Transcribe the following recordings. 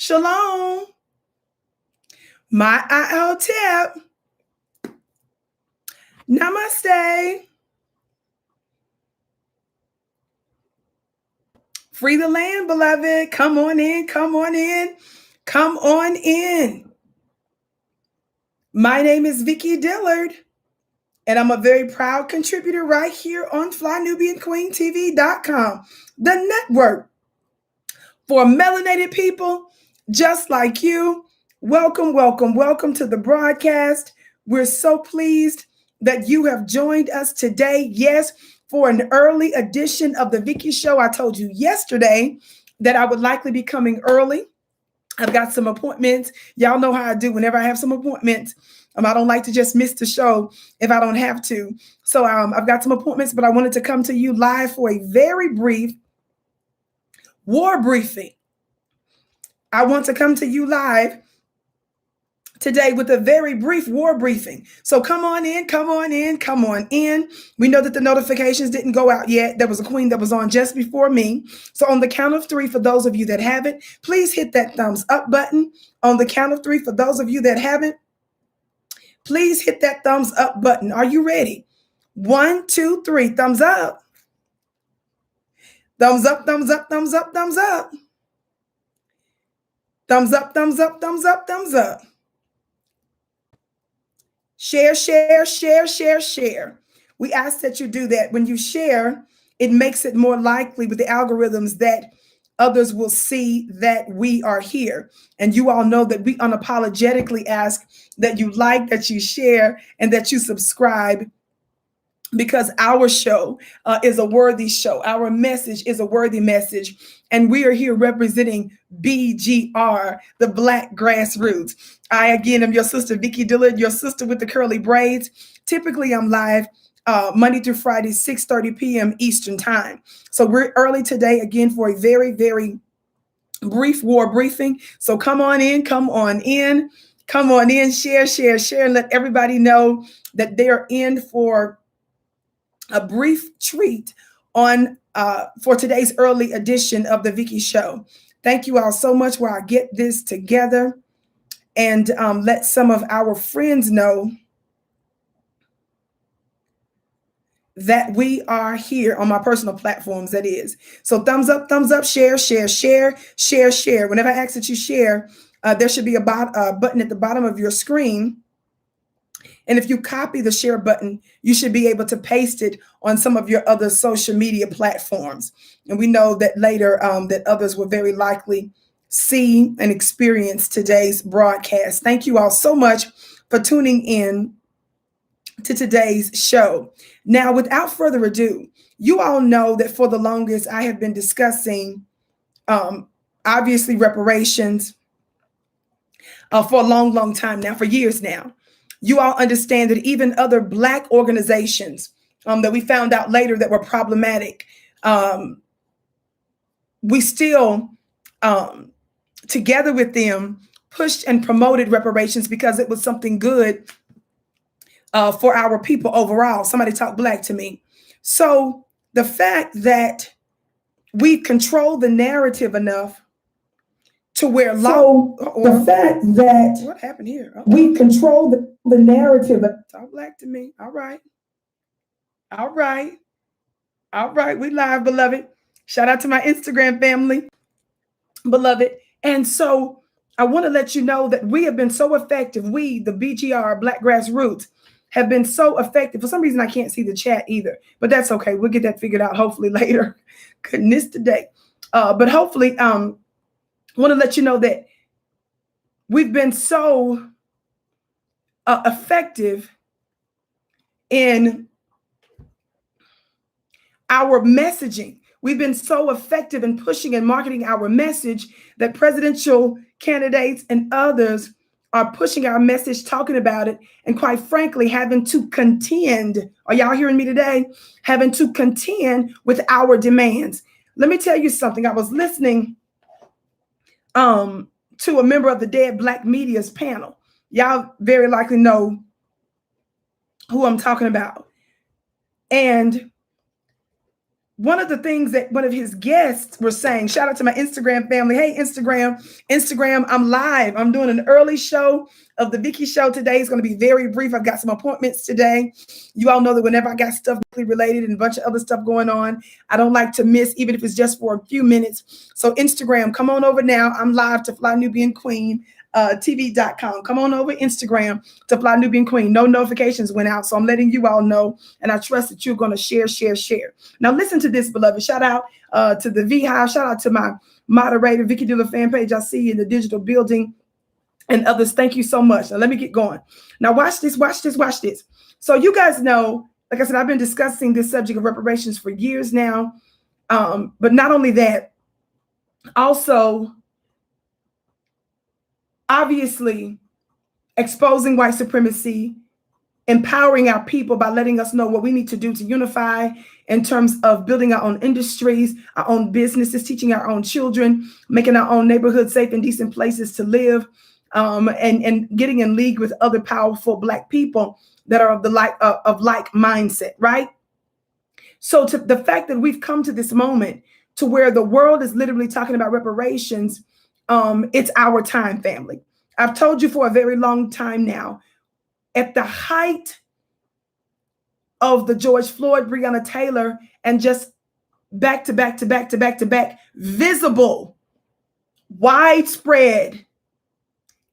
Shalom. My IL tip. Namaste. Free the land, beloved. Come on in, come on in, come on in. My name is Vicki Dillard, and I'm a very proud contributor right here on FlyNubianQueenTV.com, the network for melanated people just like you. Welcome, welcome, welcome to the broadcast. We're so pleased that you have joined us today. Yes, for an early edition of the Vicki Show. I told you yesterday that I would likely be coming early. I've got some appointments. Y'all know how I do whenever I have some appointments. I don't like to just miss the show if I don't have to. So I've got some appointments, but I wanted to come to you live for a very brief war briefing. I want to come to you live today with a very brief war briefing. So come on in, come on in, come on in. We know that the notifications didn't go out yet. There was a queen that was on just before me. So on the count of three, for those of you that haven't, please hit that thumbs up button. On the count of three, for those of you that haven't, please hit that thumbs up button. Are you ready? 1, 2, 3, thumbs up. Thumbs up, thumbs up, thumbs up, thumbs up. Thumbs up, thumbs up, thumbs up, thumbs up. Share, share, share, share, share. We ask that you do that. When you share, it makes it more likely with the algorithms that others will see that we are here. And you all know that we unapologetically ask that you like, that you share, and that you subscribe, because our show is a worthy show. Our message is a worthy message. And we are here representing BGR, the Black Grassroots. I, again, am your sister, Vicki Dillard, your sister with the curly braids. Typically, I'm live Monday through Friday, 6:30 p.m. Eastern time. So we're early today, again, for a very, very brief war briefing. So come on in, come on in, come on in, share, share, share, and let everybody know that they're in for a brief treat on for today's early edition of the Vicki Show. Thank you all so much while I get this together and let some of our friends know that we are here on my personal platforms, that is. So thumbs up, share, share, share, share, share. Whenever I ask that you share, there should be a button at the bottom of your screen. And if you copy the share button, you should be able to paste it on some of your other social media platforms. And we know that later that others will very likely see and experience today's broadcast. Thank you all so much for tuning in to today's show. Now, without further ado, you all know that for the longest I have been discussing, obviously, reparations for a long, long time now, for years now. You all understand that even other Black organizations that we found out later that were problematic, we still, together with them, pushed and promoted reparations because it was something good for our people overall. Somebody talk Black to me. So the fact that we control the narrative enough to where the fact that what happened here? We control the narrative. Talk Black to me. All right. All right. All right. We live, beloved. Shout out to my Instagram family, beloved. And so I want to let you know that we have been so effective. We, the BGR, Black Grassroots, have been so effective. For some reason, I can't see the chat either, but that's okay. We'll get that figured out hopefully later. Goodness today. But hopefully, I want to let you know that we've been so effective in our messaging. We've been so effective in pushing and marketing our message that presidential candidates and others are pushing our message, talking about it, and quite frankly, having to contend. Are y'all hearing me today? Having to contend with our demands. Let me tell you something. I was listening to a member of the Dead Black Media's panel. Y'all very likely know who I'm talking about. And one of the things that one of his guests were saying, shout out to my Instagram family. Hey, Instagram, I'm live. I'm doing an early show of the Vicki show today. It's going to be very brief. I've got some appointments today. You all know that whenever I got stuff related and a bunch of other stuff going on, I don't like to miss, even if it's just for a few minutes. So Instagram, come on over now. I'm live to Fly Nubian Queen. TV.com. Come on over Instagram to Fly Nubian Queen. No notifications went out, so I'm letting you all know, and I trust that you're going to share. Now listen to this, beloved. Shout out to the V-Hive. Shout out to my moderator, Vicki D fan page. I see you in the digital building and others. Thank you so much. Now let me get going. Now watch this. So you guys know, like I said, I've been discussing this subject of reparations for years now. But not only that, also, obviously, exposing white supremacy, empowering our people by letting us know what we need to do to unify in terms of building our own industries, our own businesses, teaching our own children, making our own neighborhoods safe and decent places to live, and getting in league with other powerful Black people that are of the like mindset, right? So to the fact that we've come to this moment to where the world is literally talking about reparations, it's our time, family. I've told you for a very long time now, at the height of the George Floyd, Breonna Taylor, and just back to back, visible, widespread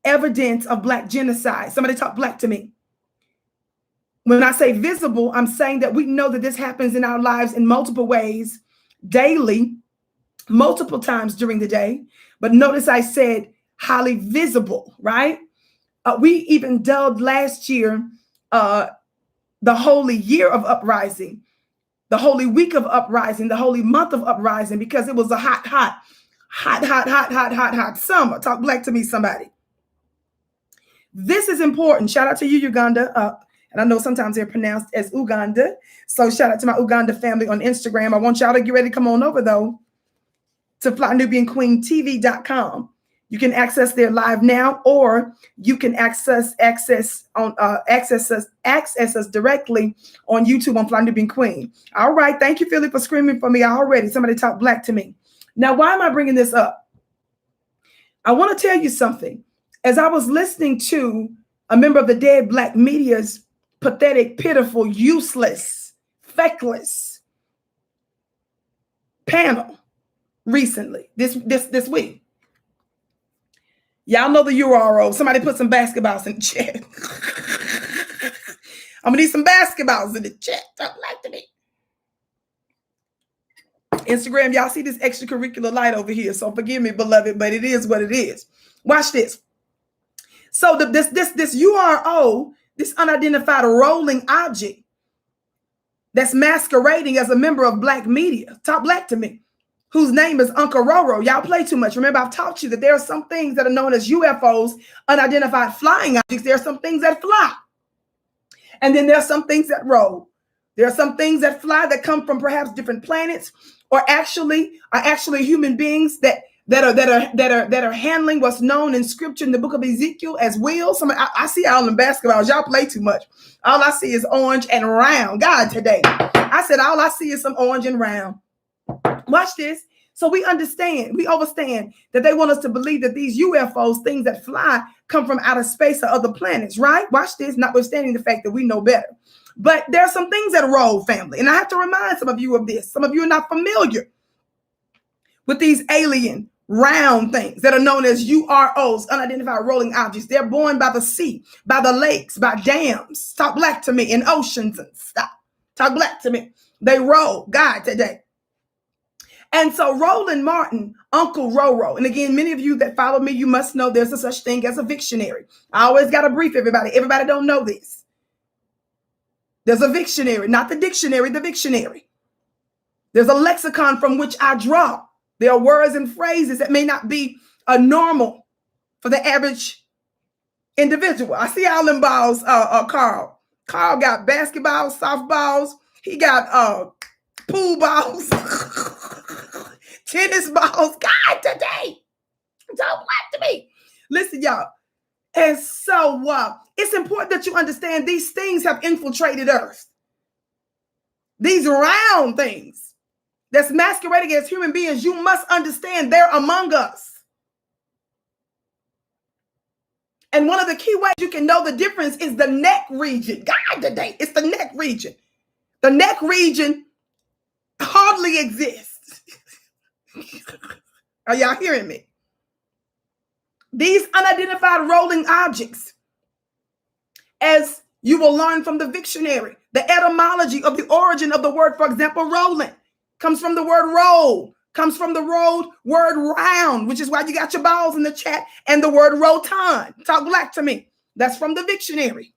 evidence of Black genocide. Somebody talk Black to me. When I say visible, I'm saying that we know that this happens in our lives in multiple ways, daily, multiple times during the day. But notice I said highly visible, right? We even dubbed last year the holy year of uprising, the holy week of uprising, the holy month of uprising, because it was a hot summer. Talk Black to me, somebody. This is important. Shout out to you, Uganda. And I know sometimes they're pronounced as Uganda. So shout out to my Uganda family on Instagram. I want y'all to get ready to come on over, though, to FlyNubianQueenTV.com. You can access there live now, or you can access us directly on YouTube on Fly Nubian Queen. All right. Thank you, Philly, for screaming for me already. Somebody talk Black to me. Now, why am I bringing this up? I want to tell you something. As I was listening to a member of the dead Black media's pathetic, pitiful, useless, feckless panel recently, this week. Y'all know the URL. Somebody put some basketballs in the chat. I'm gonna need some basketballs in the chat. Talk Black to me. Instagram, y'all see this extracurricular light over here. So forgive me, beloved, but it is what it is. Watch this. So this URO, this unidentified rolling object that's masquerading as a member of Black media, talk Black to me, whose name is Uncle Roro. Y'all play too much. Remember, I've taught you that there are some things that are known as UFOs, unidentified flying objects. There are some things that fly. And then there are some things that roll. There are some things that fly that come from perhaps different planets, or are actually human beings that are handling what's known in scripture in the book of Ezekiel as wheels. I see all in basketballs. Y'all play too much. All I see is orange and round. God, today. I said all I see is some orange and round. Watch this. So we understand that they want us to believe that these UFOs, things that fly, come from outer space or other planets, right? Watch this, notwithstanding the fact that we know better. But there are some things that roll, family. And I have to remind some of you of this. Some of you are not familiar with these alien round things that are known as UROs, unidentified rolling objects. They're born by the sea, by the lakes, by dams. Talk Black to me. In oceans and stuff. Talk Black to me. They roll. God, today. And so Roland Martin, Uncle Roro, and again, many of you that follow me, you must know there's a such thing as a Victionary. I always got to brief everybody. Everybody don't know this. There's a Victionary, not the dictionary, the Victionary. There's a lexicon from which I draw. There are words and phrases that may not be normal for the average individual. I see all them balls, Carl. Carl got basketballs, softballs. He got pool balls, tennis balls. God, today. Don't Black to me. Listen, y'all. And so it's important that you understand these things have infiltrated Earth. These round things that's masquerading as human beings, you must understand they're among us. And one of the key ways you can know the difference is the neck region. God, today, it's the neck region. The neck region hardly exists. Are y'all hearing me? These unidentified rolling objects, as you will learn from the dictionary, the etymology of the origin of the word, for example, rolling, comes from the word roll, comes from the word round, which is why you got your balls in the chat, and the word rotund. Talk black to me. That's from the dictionary.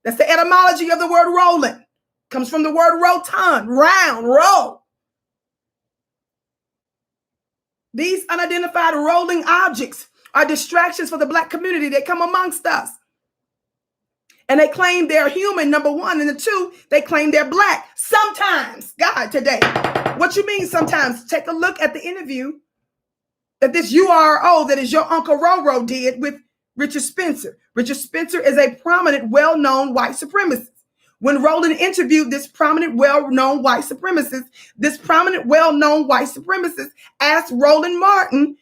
That's the etymology of the word rolling. Comes from the word rotund, round, roll. These unidentified rolling objects are distractions for the Black community. They come amongst us. And they claim they're human, number one. And the two, they claim they're Black. Sometimes, God, today. What you mean sometimes? Take a look at the interview that this URO, that is your Uncle Roro, did with Richard Spencer. Richard Spencer is a prominent, well-known white supremacist. When Roland interviewed this prominent, well-known white supremacist, asked Roland Martin,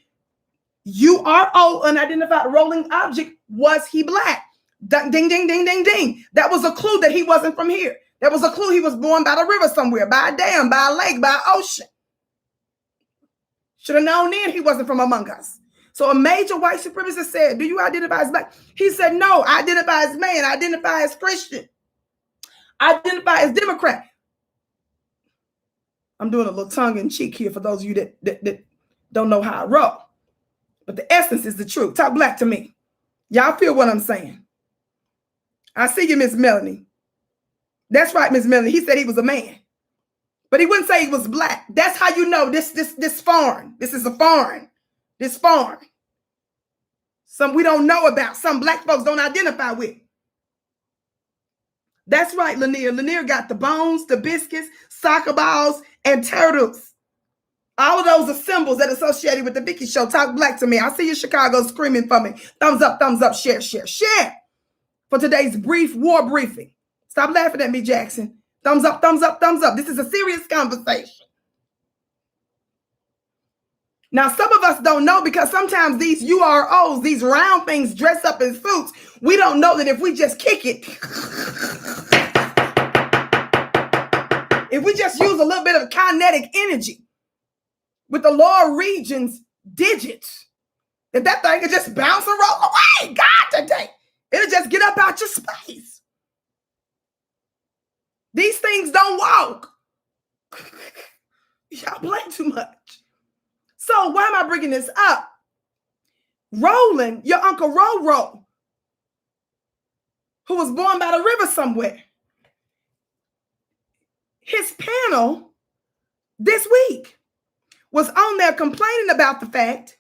URO, unidentified rolling object, was he Black? Ding, ding, ding, ding, ding. That was a clue that he wasn't from here. That was a clue he was born by the river somewhere, by a dam, by a lake, by an ocean. Should have known then he wasn't from among us. So a major white supremacist said, do you identify as Black? He said, no, I identify as man. I identify as Christian. I identify as Democrat. I'm doing a little tongue in cheek here for those of you that don't know how I roll. But the essence is the truth. Talk black to me. Y'all feel what I'm saying? I see you, Miss Melanie. That's right, Miss Melanie. He said he was a man. But he wouldn't say he was Black. That's how you know this foreign. This is a foreign. This foreign. Some we don't know about. Some Black folks don't identify with. That's right, Lanier. Lanier got the bones, the biscuits, soccer balls, and turtles. All of those are symbols that are associated with the Vicki Show. Talk black to me. I see you, Chicago, screaming for me. Thumbs up, share, share, share. For today's brief war briefing. Stop laughing at me, Jackson. Thumbs up, thumbs up, thumbs up. This is a serious conversation. Now, some of us don't know because sometimes these UROs, these round things dress up in suits, we don't know that if we just kick it, if we just use a little bit of kinetic energy with the lower regions digits, that thing could just bounce and roll away. God, today. It'll just get up out your space. These things don't walk. Y'all play too much. So why am I bringing this up? Roland, your Uncle Roro, who was born by the river somewhere, his panel this week was on there complaining about the fact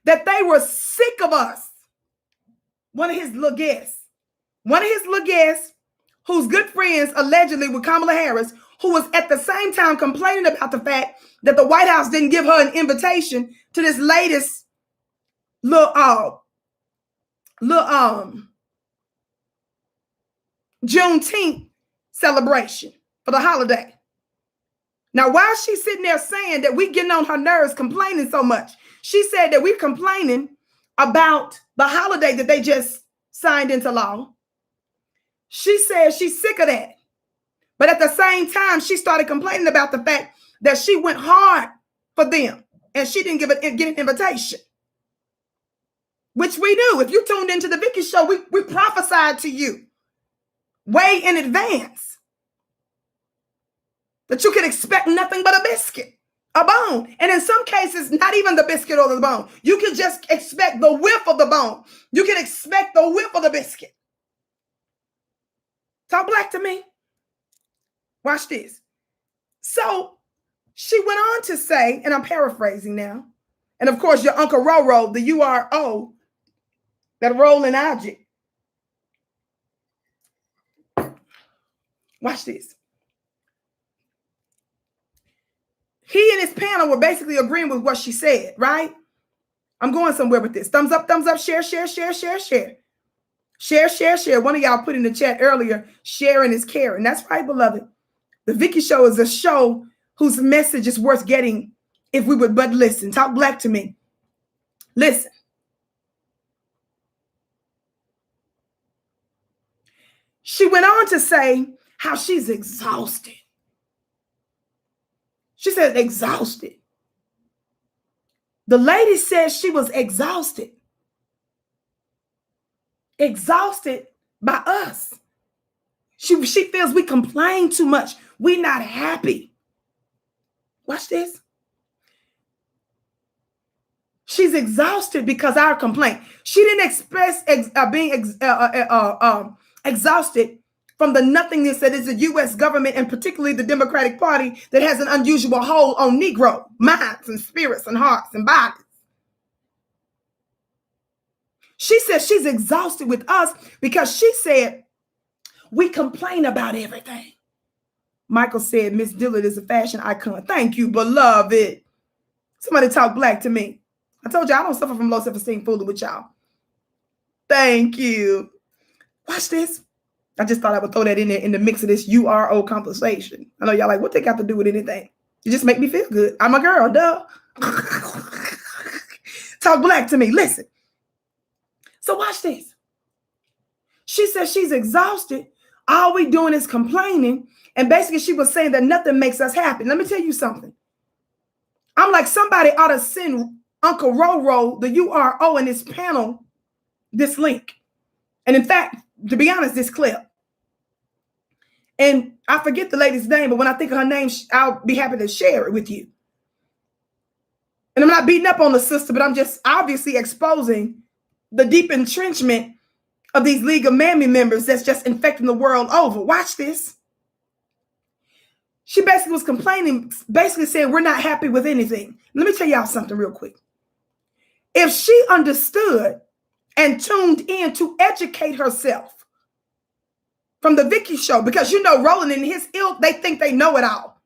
that they were sick of us. One of his little guests, who's good friends allegedly with Kamala Harris, who was at the same time complaining about the fact that the White House didn't give her an invitation to this latest Juneteenth celebration for the holiday. Now, while she's sitting there saying that we getting on her nerves complaining so much, she said that we're complaining about the holiday that they just signed into law. She said she's sick of that. But at the same time, she started complaining about the fact that she went hard for them and she didn't get an invitation. Which we do. If you tuned into the Vicki Show, we prophesied to you way in advance that you can expect nothing but a biscuit, a bone. And in some cases, not even the biscuit or the bone. You can just expect the whiff of the bone. You can expect the whiff of the biscuit. Talk black to me. Watch this. So she went on to say, and I'm paraphrasing now, and of course, your Uncle Roro, the URO, that rolling object. Watch this. He and his panel were basically agreeing with what she said, right? I'm going somewhere with this. Thumbs up, share, share, share, share, share. Share, share, share. One of y'all put in the chat earlier, sharing is caring. That's right, beloved. The Vicki Show is a show whose message is worth getting if we would but listen. Talk black to me. Listen. She went on to say how she's exhausted. She said exhausted. The lady says she was exhausted. Exhausted by us. She feels we complain too much. We're not happy. Watch this. She's exhausted because our complaint. She didn't express being exhausted from the nothingness that is the U.S. government and particularly the Democratic Party that has an unusual hold on Negro minds and spirits and hearts and bodies. She says she's exhausted with us because she said we complain about everything. Michael said Miss Dillard is a fashion icon. Thank you, beloved. Somebody talk black to me. I told you I don't suffer from low self-esteem fooling with y'all. Thank you. Watch this. I just thought I would throw that in there in the mix of this URO conversation. I know y'all like, what they got to do with anything? You just make me feel good. I'm a girl, duh. Talk black to me. Listen. So watch this. She says she's exhausted. All we doing is complaining. And basically she was saying that nothing makes us happy. Let me tell you something. I'm like, somebody ought to send Uncle Roro, the URO, in this panel, this link. And in fact, to be honest, this clip. And I forget the lady's name, but when I think of her name, I'll be happy to share it with you. And I'm not beating up on the sister, but I'm just obviously exposing the deep entrenchment of these League of Mammy members that's just infecting the world over. Watch this. She basically was complaining, basically saying we're not happy with anything. Let me tell y'all something real quick. If she understood and tuned in to educate herself from the Vicki Show, because you know Roland and his ilk, they think they know it all,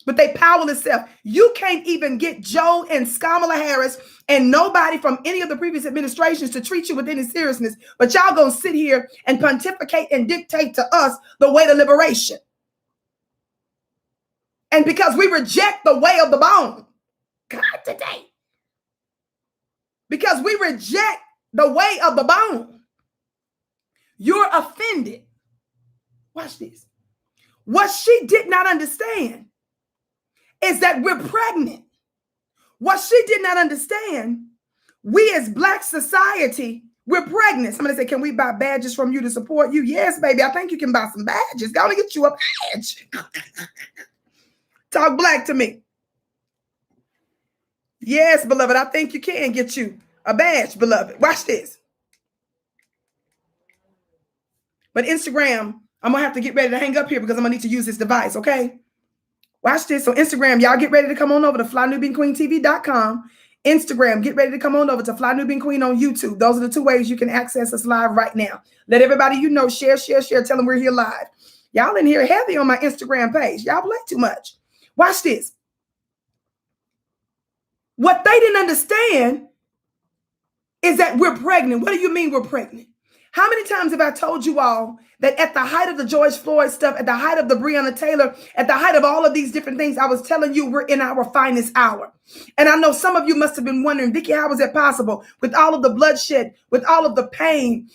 but they powerless self. You can't even get Joe and Kamala Harris and nobody from any of the previous administrations to treat you with any seriousness, but y'all gonna sit here and pontificate and dictate to us the way to liberation. And because we reject the way of the bone, God today, because we reject the way of the bone, you're offended. Watch this. What she did not understand is that we're pregnant. What she did not understand, we as Black society, we're pregnant. Somebody say, can we buy badges from you to support you? Yes, baby. I think you can buy some badges. Go to get you a badge. Talk black to me. Yes, beloved. I think you can get you a badge, beloved. Watch this. But Instagram, I'm going to have to get ready to hang up here because I'm going to need to use this device, okay? Watch this. So Instagram, y'all get ready to come on over to FlyNewBeanQueenTV.com. Instagram, get ready to come on over to Fly New Bean Queen on YouTube. Those are the two ways you can access us live right now. Let everybody you know, share. Tell them we're here live. Y'all in here heavy on my Instagram page. Y'all play too much. Watch this. What they didn't understand is that we're pregnant. What do you mean we're pregnant? How many times have I told you all that at the height of the George Floyd stuff, at the height of the Breonna Taylor, at the height of all of these different things, I was telling you we're in our finest hour. And I know some of you must have been wondering, Vicki, how was that possible? With all of the bloodshed, with all of the pain,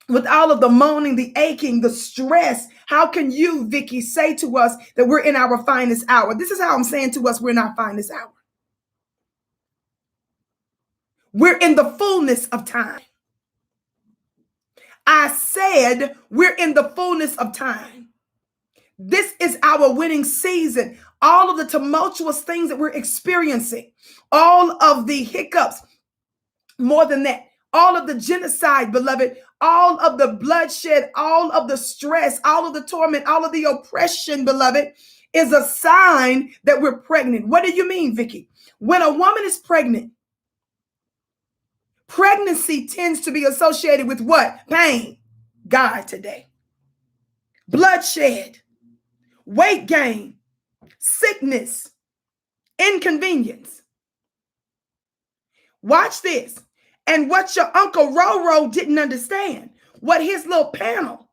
with all of the moaning, the aching, the stress, how can you, Vicki, say to us that we're in our finest hour? This is how I'm saying to us we're in our finest hour. We're in the fullness of time. I said we're in the fullness of time. This is our winning season. All of the tumultuous things that we're experiencing, all of the hiccups, more than that, all of the genocide, beloved, all of the bloodshed, all of the stress, all of the torment, all of the oppression, beloved, is a sign that we're pregnant. What do you mean, Vicki? When a woman is pregnant, pregnancy tends to be associated with what? Pain. God today. Bloodshed, weight gain, sickness, inconvenience. Watch this. And what your Uncle Roro didn't understand, what his little panel,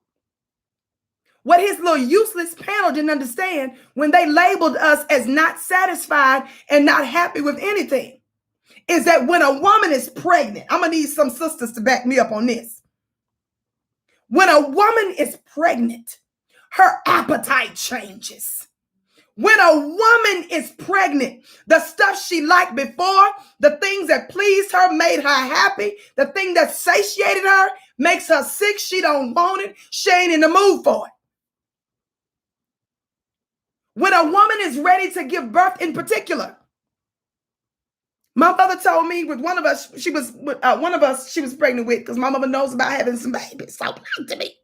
What his little useless panel didn't understand when they labeled us as not satisfied and not happy with anything is that when a woman is pregnant, I'm going to need some sisters to back me up on this. When a woman is pregnant, her appetite changes. When a woman is pregnant, the stuff she liked before, the things that pleased her, made her happy, the thing that satiated her, makes her sick, she don't want it, she ain't in the mood for it. When a woman is ready to give birth in particular, my mother told me with one of us, she was pregnant with, because my mother knows about having some babies. So proud to me.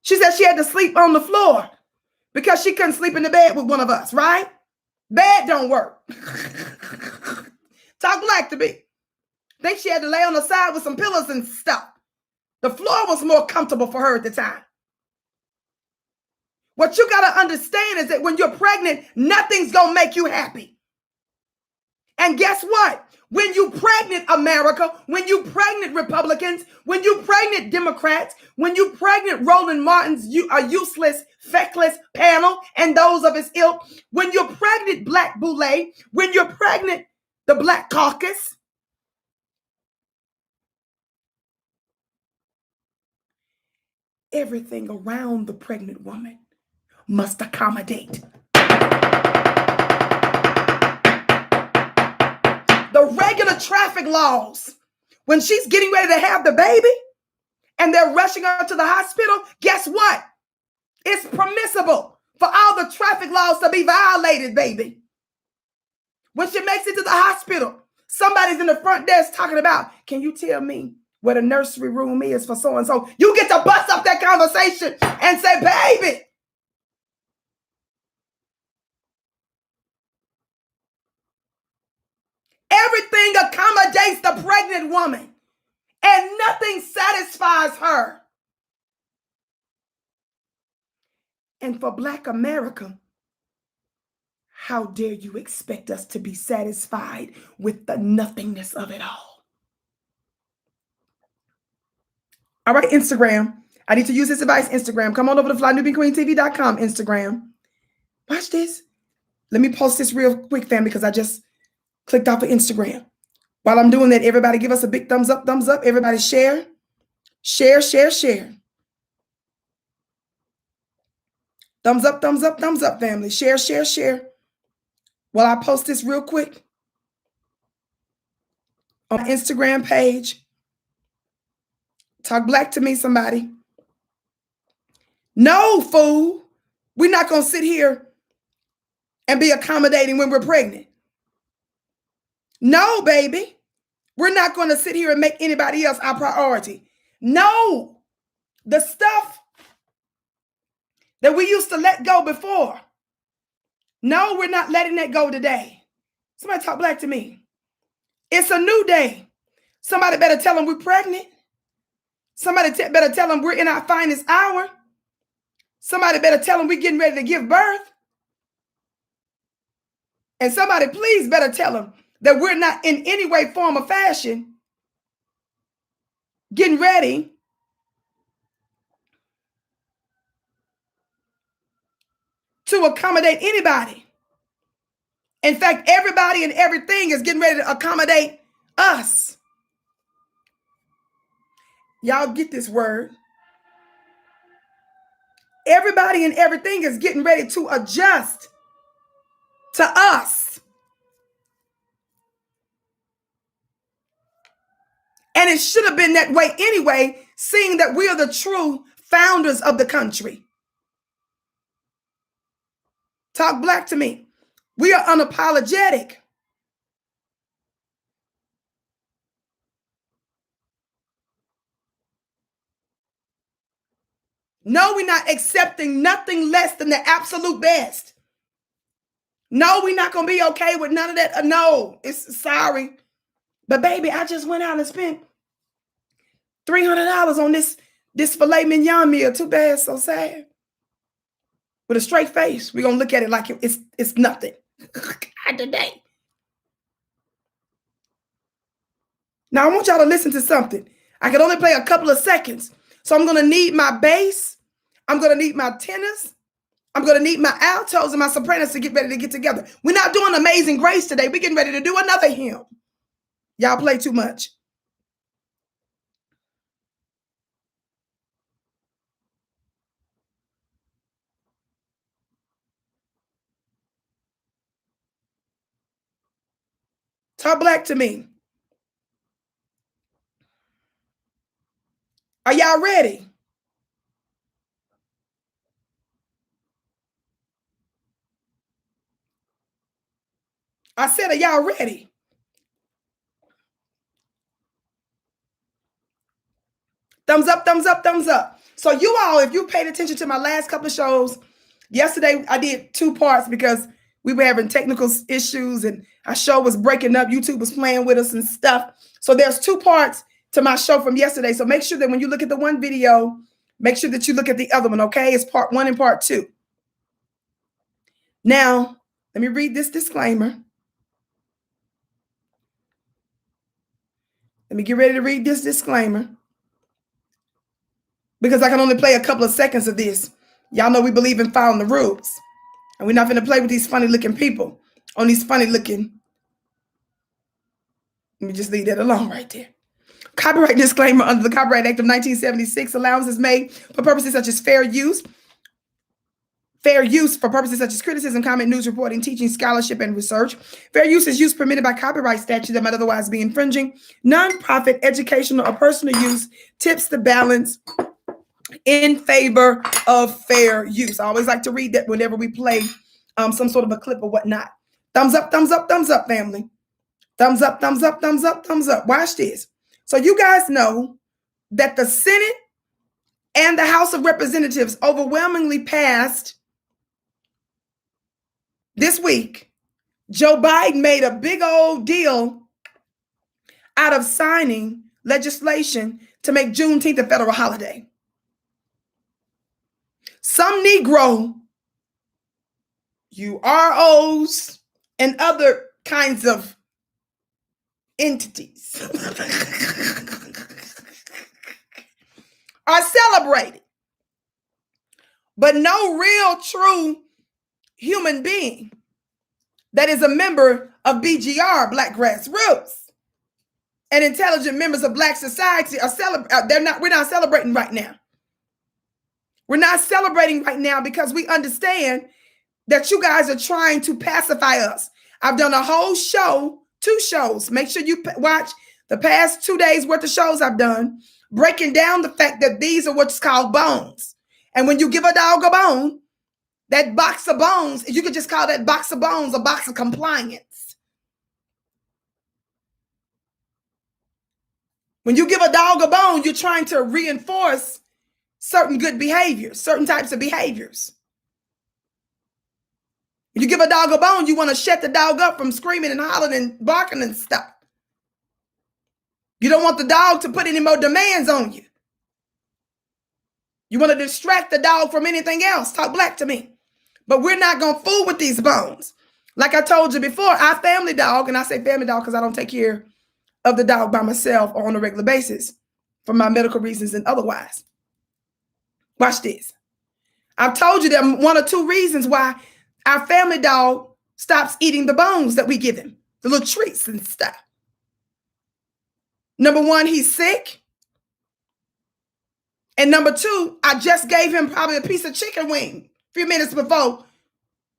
She said she had to sleep on the floor because she couldn't sleep in the bed with one of us, right? Bed don't work. Talk black to me. Think she had to lay on the side with some pillows and stuff. The floor was more comfortable for her at the time. What you got to understand is that when you're pregnant, nothing's going to make you happy. And guess what? When you pregnant America, when you pregnant Republicans, when you pregnant Democrats, when you pregnant Roland Martin's useless, feckless panel and those of his ilk, when you're pregnant Black Boule, when you're pregnant the Black Caucus, everything around the pregnant woman must accommodate. The regular traffic laws, when she's getting ready to have the baby and they're rushing her to the hospital, guess what? It's permissible for all the traffic laws to be violated, baby. When she makes it to the hospital, somebody's in the front desk talking about, can you tell me where the nursery room is for so-and-so? You get to bust up that conversation and say, baby, everything accommodates the pregnant woman, and nothing satisfies her. And for Black America, how dare you expect us to be satisfied with the nothingness of it all? All right, Instagram. I need to use this advice, Instagram. Come on over to flynubianqueentv.com, Instagram. Watch this. Let me post this real quick, fam, because I just clicked off of Instagram. While I'm doing that, everybody give us a big thumbs up, thumbs up. Everybody share, share, share, share. Thumbs up, thumbs up, thumbs up, family. Share, share, share. While I post this real quick on my Instagram page. Talk black to me, somebody. No, fool. We're not going to sit here and be accommodating when we're pregnant. No, baby. We're not going to sit here and make anybody else our priority. No. The stuff that we used to let go before. No, we're not letting that go today. Somebody talk black to me. It's a new day. Somebody better tell them we're pregnant. Somebody better tell them we're in our finest hour. Somebody better tell them we're getting ready to give birth. And somebody please better tell them that we're not in any way, form, or fashion getting ready to accommodate anybody. In fact, everybody and everything is getting ready to accommodate us. Y'all get this word. Everybody and everything is getting ready to adjust to us. And it should have been that way anyway, seeing that we are the true founders of the country. Talk black to me. We are unapologetic. No, we're not accepting nothing less than the absolute best. No, we're not going to be okay with none of that. No, it's sorry. But baby, I just went out and spent $300 on this filet mignon meal. Too bad, so sad. With a straight face, we're going to look at it like it's nothing. Today. Now, I want y'all to listen to something. I can only play a couple of seconds. So I'm going to need my bass. I'm going to need my tenors. I'm going to need my altos and my sopranos to get ready to get together. We're not doing Amazing Grace today. We're getting ready to do another hymn. Y'all play too much. Talk black to me. Are y'all ready? I said, are y'all ready? Thumbs up, thumbs up, thumbs up. So you all, if you paid attention to my last couple of shows, yesterday I did 2 parts because we were having technical issues and our show was breaking up. YouTube was playing with us and stuff. So there's 2 parts to my show from yesterday. So make sure that when you look at the one video, make sure that you look at the other one, okay? It's part 1 and part 2. Now, let me read this disclaimer. Let me get ready to read this disclaimer because I can only play a couple of seconds of this. Y'all know we believe in following the rules. And we're not going to play with these funny looking people on these funny looking. Let me just leave that alone right there. Copyright disclaimer under the Copyright Act of 1976. Allowance is made for purposes such as fair use. Fair use for purposes such as criticism, comment, news reporting, teaching, scholarship, and research. Fair use is use permitted by copyright statute that might otherwise be infringing. Non-profit, educational, or personal use tips the balance in favor of fair use. I always like to read that whenever we play some sort of a clip or whatnot. Thumbs up, thumbs up, thumbs up, family. Thumbs up, thumbs up, thumbs up, thumbs up. Watch this. So you guys know that the Senate and the House of Representatives overwhelmingly passed this week. Joe Biden made a big old deal out of signing legislation to make Juneteenth a federal holiday. Some Negro, UROs, and other kinds of entities are celebrated, but no real true human being that is a member of BGR, Black Grassroots, and intelligent members of Black society are we're not celebrating right now. We're not celebrating right now because we understand that you guys are trying to pacify us. I've done a whole show, 2 shows. Make sure you watch the past 2 days worth of shows I've done, breaking down the fact that these are what's called bones. And when you give a dog a bone, that box of bones, you could just call that box of bones a box of compliance. When you give a dog a bone, you're trying to reinforce certain good behaviors, certain types of behaviors. When you give a dog a bone, you want to shut the dog up from screaming and hollering and barking and stuff. You don't want the dog to put any more demands on you. You want to distract the dog from anything else. Talk black to me. But we're not going to fool with these bones. Like I told you before, our family dog, and I say family dog because I don't take care of the dog by myself or on a regular basis for my medical reasons and otherwise. Watch this. I've told you there are 1 or 2 reasons why our family dog stops eating the bones that we give him, the little treats and stuff. Number 1, he's sick. And number 2, I just gave him probably a piece of chicken wing a few minutes before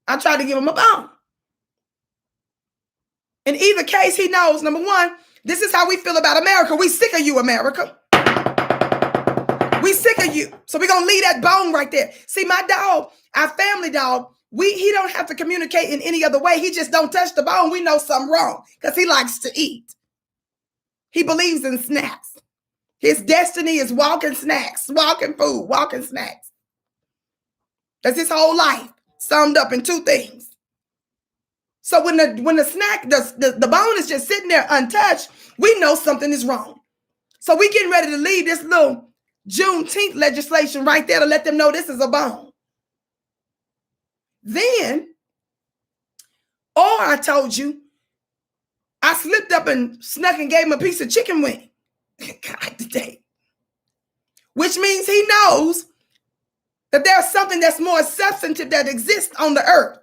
I tried to give him a bone. In either case, he knows, number 1, this is how we feel about America. We sick of you, America. We sick of you. So we're going to leave that bone right there. See, my dog, our family dog, he don't have to communicate in any other way. He just don't touch the bone. We know something wrong because he likes to eat. He believes in snacks. His destiny is walking snacks, walking food, walking snacks. That's his whole life summed up in 2 things. So when the snack, the bone is just sitting there untouched, we know something is wrong. So we getting ready to leave this little Juneteenth legislation right there to let them know this is a bone. Then, or I told you, I slipped up and snuck and gave him a piece of chicken wing. God, today. which means he knows that there's something that's more substantive that exists on the earth.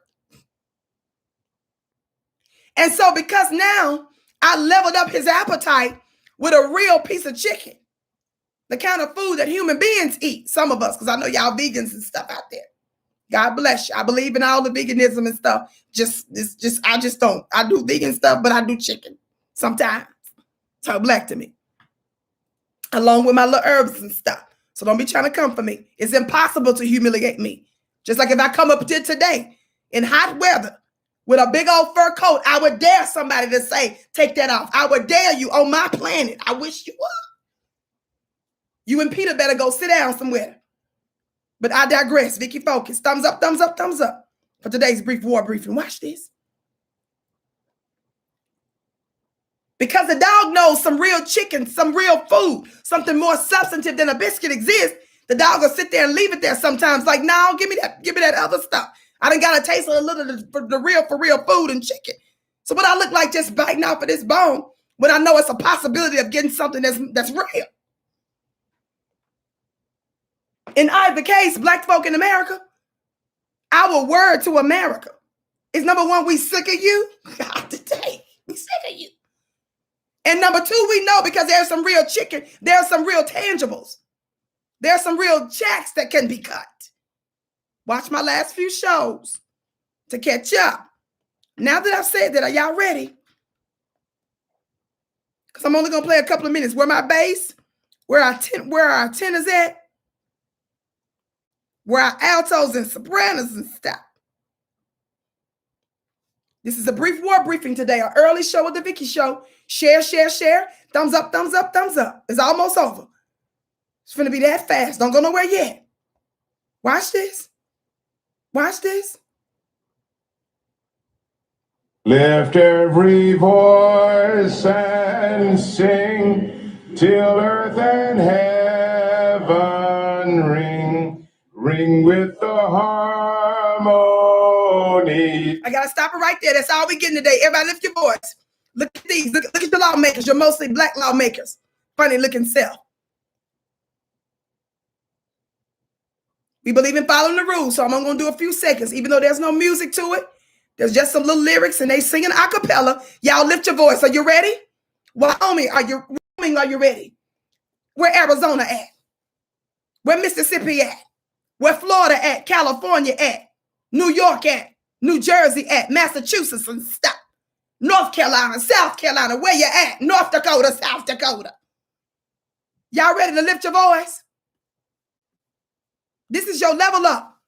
And so because now I leveled up his appetite with a real piece of chicken, the kind of food that human beings eat, some of us, because I know y'all vegans and stuff out there. God bless you. I believe in all the veganism and stuff. I just don't. I do vegan stuff, but I do chicken sometimes. Talk black to me. Along with my little herbs and stuff. So don't be trying to come for me. It's impossible to humiliate me. Just like if I come up to today in hot weather with a big old fur coat, I would dare somebody to say, take that off. I would dare you on my planet. I wish you would. You and Peter better go sit down somewhere. But I digress. Vicki, focus. Thumbs up, thumbs up, thumbs up for today's brief war briefing. Watch this. Because the dog knows some real chicken, some real food, something more substantive than a biscuit exists, the dog will sit there and leave it there sometimes like, no, give me that other stuff. I done got a taste of a little of the for real food and chicken. So what I look like just biting off of this bone when I know it's a possibility of getting something that's real. In either case, black folk in America, our word to America is number one, we sick of you. God, today, we sick of you. And number two, we know because there's some real chicken, there's some real tangibles. There's some real checks that can be cut. Watch my last few shows to catch up. Now that I've said that, are y'all ready? Because I'm only going to play a couple of minutes. Where my bass, where our tenors at, where our altos and sopranos and stuff. This is a brief war briefing today, an early show of the Vicki Show. Share, share, share. Thumbs up, thumbs up, thumbs up. It's almost over. It's going to be that fast. Don't go nowhere yet. Watch this. Watch this. Lift every voice and sing till earth and heaven ring, ring with the harmony. I got to stop it right there. That's all we getting today. Everybody lift your voice. Look at these. Look at the lawmakers. You're mostly black lawmakers. Funny looking self. We believe in following the rules, so I'm going to do a few seconds. Even though there's no music to it, there's just some little lyrics, and they singing a cappella. Y'all lift your voice. Are you ready? Wyoming, are you ready? Where Arizona at? Where Mississippi at? Where Florida at? California at? New York at? New Jersey at? Massachusetts and stuff. North Carolina, South Carolina, where you at? North Dakota, South Dakota. Y'all ready to lift your voice? This is your level up.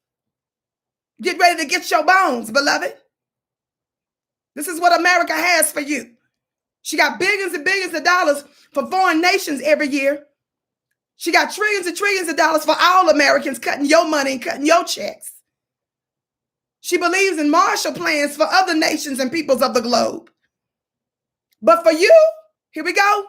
Get ready to get your bones, beloved. This is what America has for you. She got billions and billions of dollars for foreign nations every year. She got trillions and trillions of dollars for all Americans, cutting your money and cutting your checks. She believes in Marshall plans for other nations and peoples of the globe. But for you, here we go.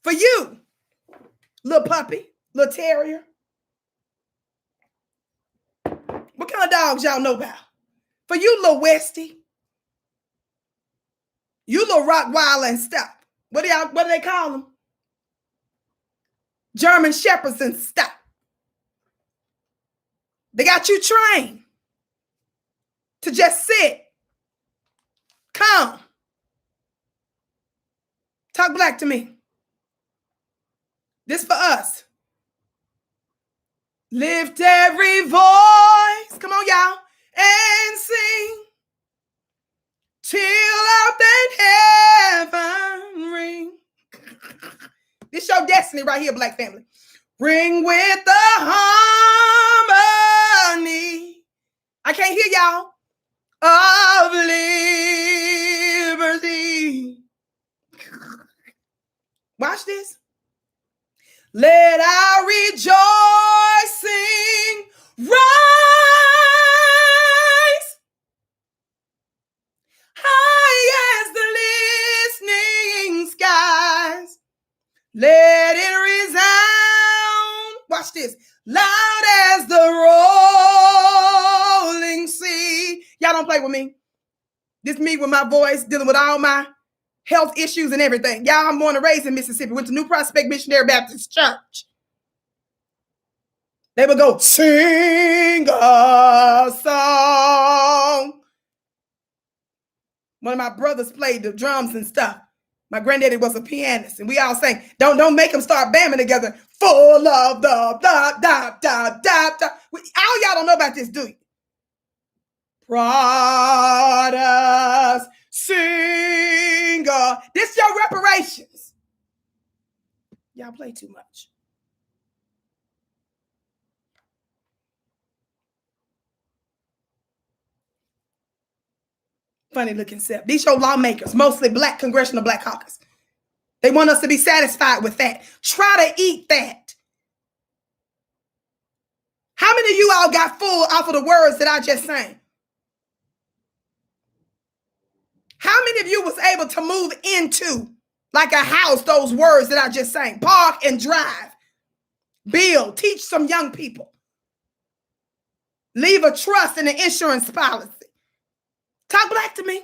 For you, little puppy, little terrier. What kind of dogs y'all know about? For you, little Westie. You little Rottweiler and stuff. What do they call them? German Shepherds and stuff. They got you trained to just sit, calm. Talk black to me. This for us. Lift every voice. Come on, y'all. And sing. Till earth and heaven ring. This your destiny right here, black family. Ring with the harmony. I can't hear y'all. Of liberty. Watch this. Let our rejoicing rise high as the listening skies. Let it watch this. Loud as the rolling sea. Y'all don't play with me. This me with my voice, dealing with all my health issues and everything. Y'all, I'm born and raised in Mississippi. Went to New Prospect Missionary Baptist Church. They would go, sing a song. One of my brothers played the drums and stuff. My granddaddy was a pianist, and we all sang, don't make them start bamming together. Full of the da da da da da. All y'all don't know about this, do you? Brothers, sing. This your reparations. Y'all play too much. Funny looking self. These your lawmakers, mostly black congressional black caucus. They want us to be satisfied with that. Try to eat that. How many of you all got full off of the words that I just sang? How many of you was able to move into, like a house, those words that I just sang? Park and drive. Build. Teach some young people. Leave a trust in an insurance policy. Talk black to me.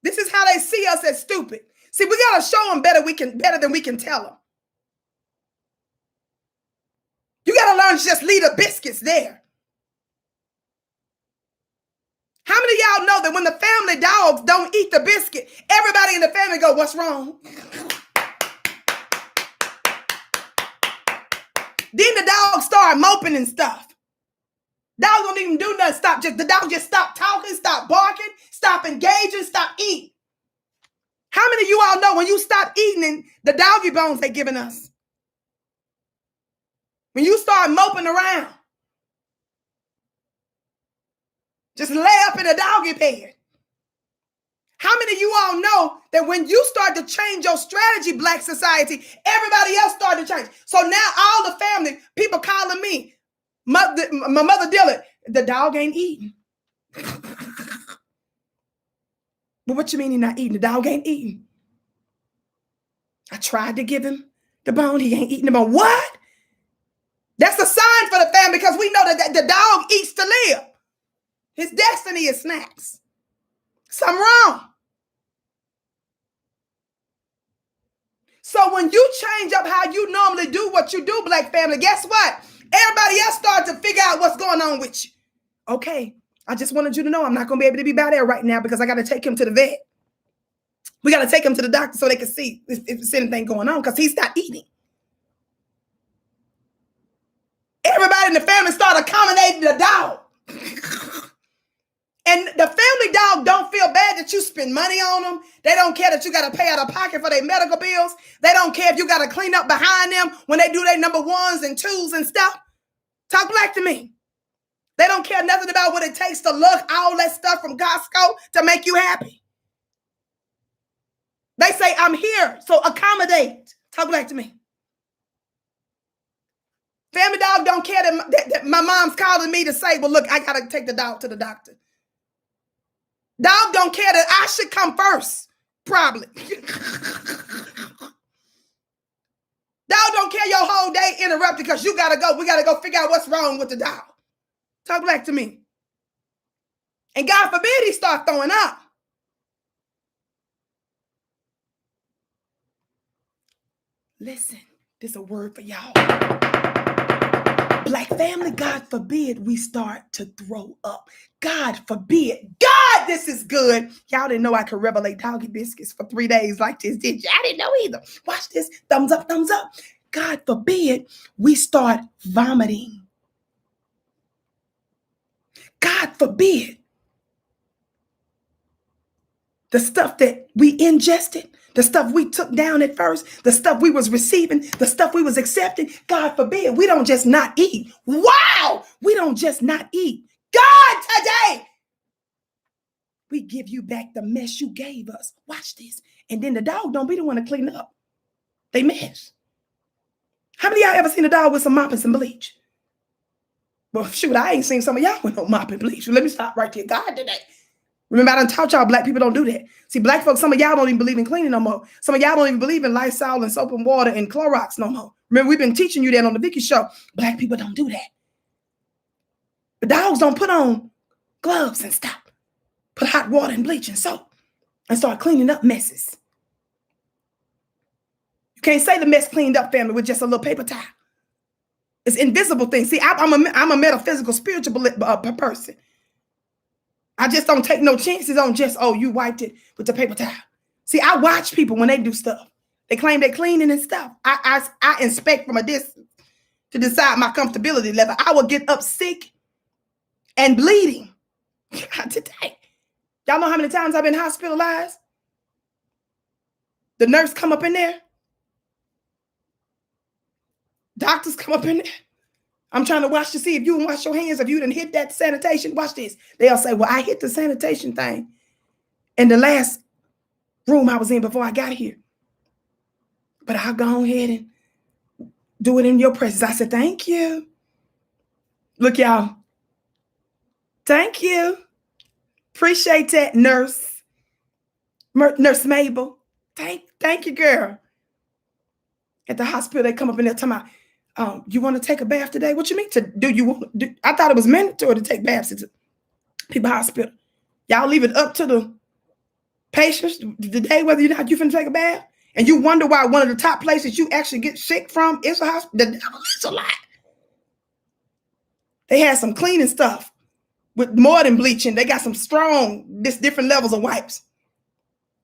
This is how they see us as stupid. See, we got to show them better than we can tell them. You got to learn to just leave the biscuits there. How many of y'all know that when the family dogs don't eat the biscuit, everybody in the family go, what's wrong? Then the dog start moping and stuff. Dog don't even do nothing. The dog just stop talking, stop barking, stop engaging, stop eating. How many of you all know when you stop eating the doggy bones they're giving us? When you start moping around, just lay up in a doggy bed. How many of you all know that when you start to change your strategy, black society, everybody else started to change? So now all the family, people calling me, my mother Dillard, the dog ain't eating. But what you mean he not eating? The dog ain't eating. I tried to give him the bone. He ain't eating the bone. What? That's a sign for the family because we know that the dog eats to live. His destiny is snacks. Something wrong. So when you change up how you normally do what you do, black family, guess what? Everybody else starts to figure out what's going on with you. Okay, I just wanted you to know I'm not going to be able to be by there right now because I got to take him to the vet. We got to take him to the doctor so they can see if there's anything going on because he's not eating. Everybody in the family started accommodating the dog. And the family dog don't feel bad that you spend money on them. They don't care that you got to pay out of pocket for their medical bills. They don't care if you got to clean up behind them when they do their number ones and twos and stuff. Talk black to me. They don't care nothing about what it takes to look, all that stuff from Costco to make you happy. They say, I'm here, so accommodate. Talk black to me. Family dog don't care that my mom's calling me to say, well, look, I got to take the dog to the doctor. Dog don't care that I should come first, probably. Dog don't care your whole day interrupted because you got to go. We got to go figure out what's wrong with the dog. Talk back to me. And God forbid he start throwing up. Listen, this is a word for y'all. Black family, God forbid we start to throw up. God forbid. God, this is good. Y'all didn't know I could revelate doggy biscuits for 3 days like this, did you? I didn't know either. Watch this. Thumbs up, thumbs up. God forbid we start vomiting. God forbid the stuff that we ingested, the stuff we took down at first, the stuff we was receiving, the stuff we was accepting, God forbid, we don't just not eat. Wow! We don't just not eat. God, today, we give you back the mess you gave us. Watch this. And then the dog don't be the one to clean up. They mess. How many of y'all ever seen a dog with some mop and some bleach? Well, shoot, I ain't seen some of y'all with no mop and bleach. Let me stop right there. God, today. Remember, I done taught y'all black people don't do that. See, black folks, some of y'all don't even believe in cleaning no more. Some of y'all don't even believe in Lysol and soap and water and Clorox no more. Remember, we've been teaching you that on the Vicki show. Black people don't do that. The dogs don't put on gloves and stuff. Put hot water and bleach and soap and start cleaning up messes. You can't say the mess cleaned up, family, with just a little paper towel. It's invisible things. See, I'm a metaphysical, spiritual person. I just don't take no chances on just, oh, you wiped it with the paper towel. See, I watch people when they do stuff. They claim they're cleaning and stuff. I inspect from a distance to decide my comfortability level. I will get up sick and bleeding today. Y'all know how many times I've been hospitalized? The nurse come up in there. Doctors come up in there. I'm trying to watch to see if you can wash your hands, if you didn't hit that sanitation. Watch this. They'll say, well, I hit the sanitation thing in the last room I was in before I got here. But I'll go ahead and do it in your presence. I said, thank you. Look, y'all. Thank you. Appreciate that, nurse. Nurse Mabel. Thank you, girl. At the hospital, they come up in there talking about, you want to take a bath today? What you mean I thought it was mandatory to take baths at the people hospital. Y'all leave it up to the patients the day whether or not you finna take a bath. And you wonder why one of the top places you actually get sick from is a hospital. It's a lot. They had some cleaning stuff with more than bleaching. They got some different levels of wipes.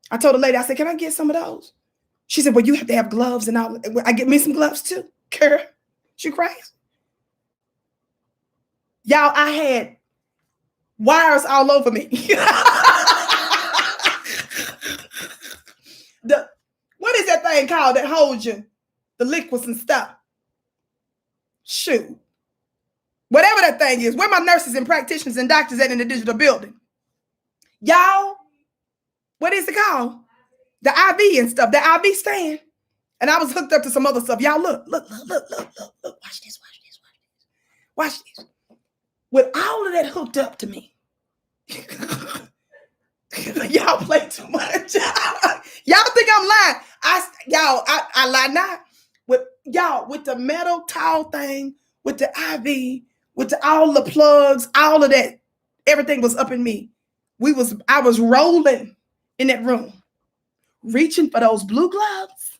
I told the lady, I said, can I get some of those? She said, well, you have to have gloves and all. I get me some gloves too. Girl, she crazy. Y'all, I had wires all over me. What is that thing called that holds you? The liquids and stuff. Shoot. Whatever that thing is. Where my nurses and practitioners and doctors at in the digital building? Y'all, what is it called? The IV and stuff. The IV stand. And I was hooked up to some other stuff. Y'all, look. Watch this. With all of that hooked up to me. Y'all play too much. Y'all think I'm lying. I lie not. With the metal towel thing, with the IV, with all the plugs, all of that, everything was up in me. I was rolling in that room, reaching for those blue gloves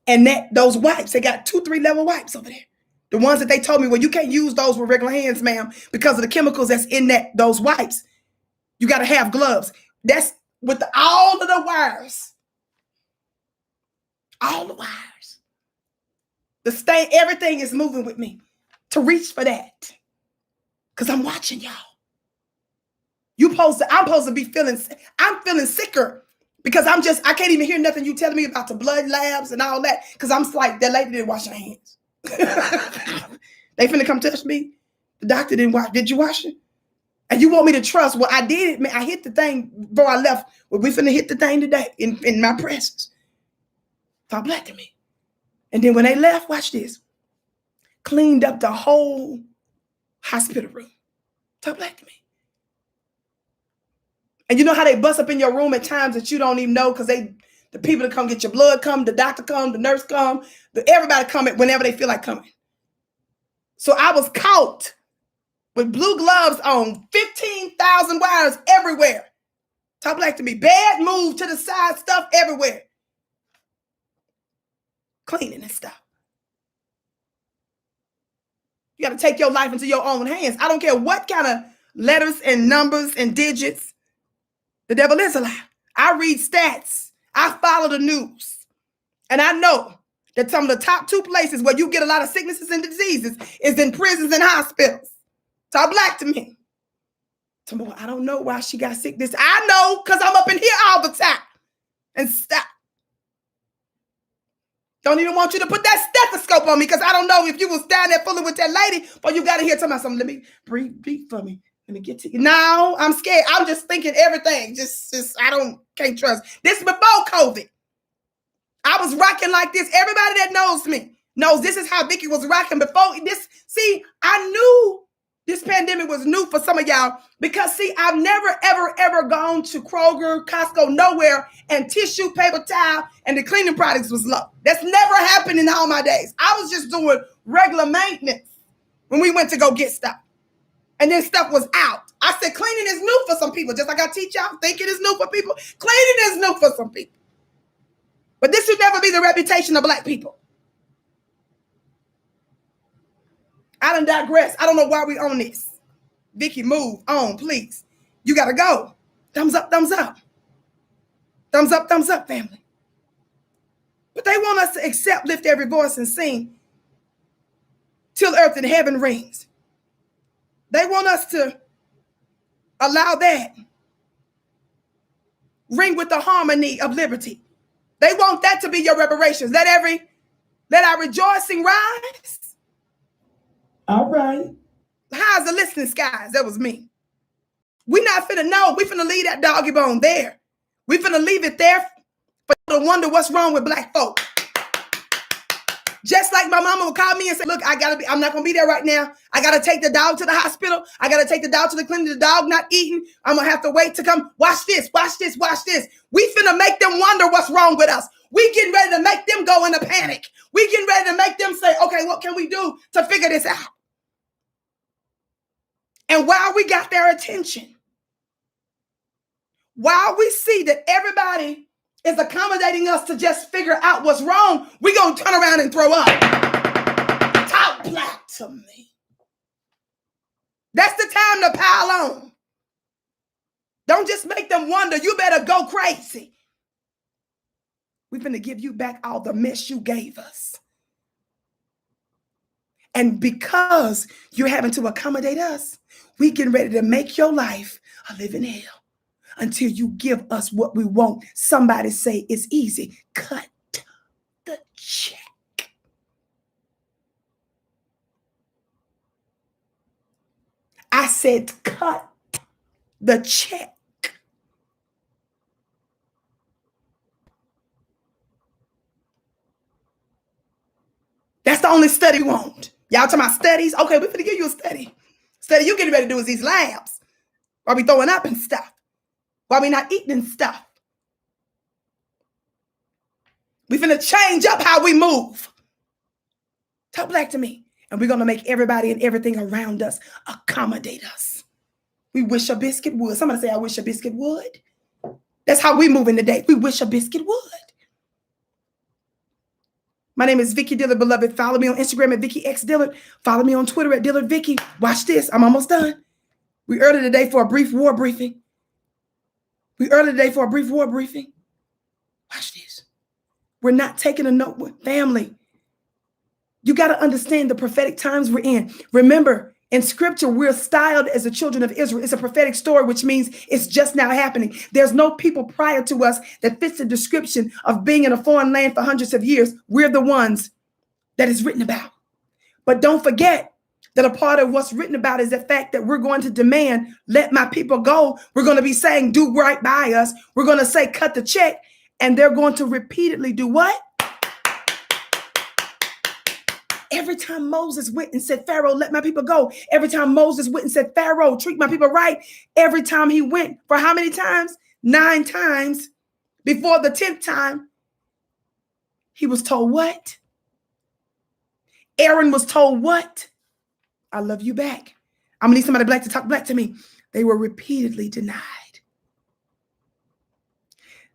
and those wipes. They got 2-3 level wipes over there. The ones that they told me, well, you can't use those with regular hands, ma'am, because of the chemicals that's in those wipes. You got to have gloves. That's with all of the wires. All the wires. The stain, everything is moving with me to reach for that. Because I'm watching y'all. I'm supposed to be feeling sicker because I can't even hear nothing you telling me about the blood labs and all that. Because I'm like, that lady didn't wash her hands. They finna come touch me. The doctor didn't wash. Did you wash it? And you want me to trust? Well, I did it. I hit the thing before I left. Well, we finna hit the thing today in my presence. Talk black to me. And then when they left, watch this. Cleaned up the whole hospital room. Talk black to me. And you know how they bust up in your room at times that you don't even know because the people that come get your blood come, the doctor come, the nurse come, everybody come whenever they feel like coming. So I was caught with blue gloves on, 15,000 wires everywhere. Talk black to me. Bed moved to the side, stuff everywhere. Cleaning and stuff. You got to take your life into your own hands. I don't care what kind of letters and numbers and digits. The devil is a lie. I read stats. I follow the news. And I know that some of the top 2 places where you get a lot of sicknesses and diseases is in prisons and hospitals. Talk black to me. Tomorrow, I don't know why she got sick. I know because I'm up in here all the time. And stop. Don't even want you to put that stethoscope on me because I don't know if you was down there fooling with that lady or you got to hear talking about something. Let me breathe for me. Let me get to you. No, I'm scared. I'm just thinking everything. Can't trust. This is before COVID. I was rocking like this. Everybody that knows me knows this is how Vicki was rocking before this. See, I knew This pandemic was new for some of y'all because, see, I've never, ever gone to Kroger, Costco, nowhere, and tissue, paper towel, and the cleaning products was low. That's never happened in all my days. I was just doing regular maintenance when we went to go get stuff. And then stuff was out. I said, cleaning is new for some people. Just like I teach y'all, thinking is new for people. Cleaning is new for some people. But this should never be the reputation of Black people. I done digress. I don't know why we on this. Vicki, move on, please. You got to go. Thumbs up, thumbs up. Thumbs up, family. But they want us to accept, lift every voice, and sing till earth and heaven rings. They want us to allow that ring with the harmony of liberty. They want that to be your reparations. Let our rejoicing rise. All right. How's the listening, skies? That was me. We not finna know. We finna leave that doggy bone there. We finna leave it there for you to wonder what's wrong with Black folk. Just like my mama would call me and say, look, I'm not gonna be there right now. I gotta take the dog to the hospital. I gotta take the dog to the clinic. The dog not eating. I'm gonna have to wait to come. Watch this, watch this, watch this. We finna make them wonder what's wrong with us. We getting ready to make them go into panic. We getting ready to make them say, okay, what can we do to figure this out? And while we got their attention, while we see that everybody is accommodating us to just figure out what's wrong, we're going to turn around and throw up. Talk Black to me. That's the time to pile on. Don't just make them wonder. You better go crazy. We're going to give you back all the mess you gave us. And because you're having to accommodate us, we getting ready to make your life a living hell until you give us what we want. Somebody say it's easy. Cut the check. I said cut the check. That's the only study we want. Y'all talking about studies? Okay, we're going to give you a study. Study you getting ready to do is these labs. While we throwing up and stuff. While we not eating and stuff. We finna change up how we move. Talk Black to me. And we're going to make everybody and everything around us accommodate us. We wish a biscuit would. Somebody say, I wish a biscuit would. That's how we move in the day. We wish a biscuit would. My name is Vicki Dillard, beloved. Follow me on Instagram at Vicki X Dillard. Follow me on Twitter at Dillard Vicki. Watch this. I'm almost done. We early today for a brief war briefing. Watch this. We're not taking a note with family. You got to understand the prophetic times we're in. Remember, in scripture, we're styled as the children of Israel. It's a prophetic story, which means it's just now happening. There's no people prior to us that fits the description of being in a foreign land for hundreds of years. We're the ones that is written about. But don't forget that a part of what's written about is the fact that we're going to demand, let my people go. We're going to be saying, do right by us. We're going to say, cut the check. And they're going to repeatedly do what? Every time Moses went and said, Pharaoh, let my people go. Every time Moses went and said, Pharaoh, treat my people right. Every time he went, for how many times? 9 times. Before the 10th time, he was told what? Aaron was told what? I love you back. I'm going to need somebody Black to talk Black to me. They were repeatedly denied.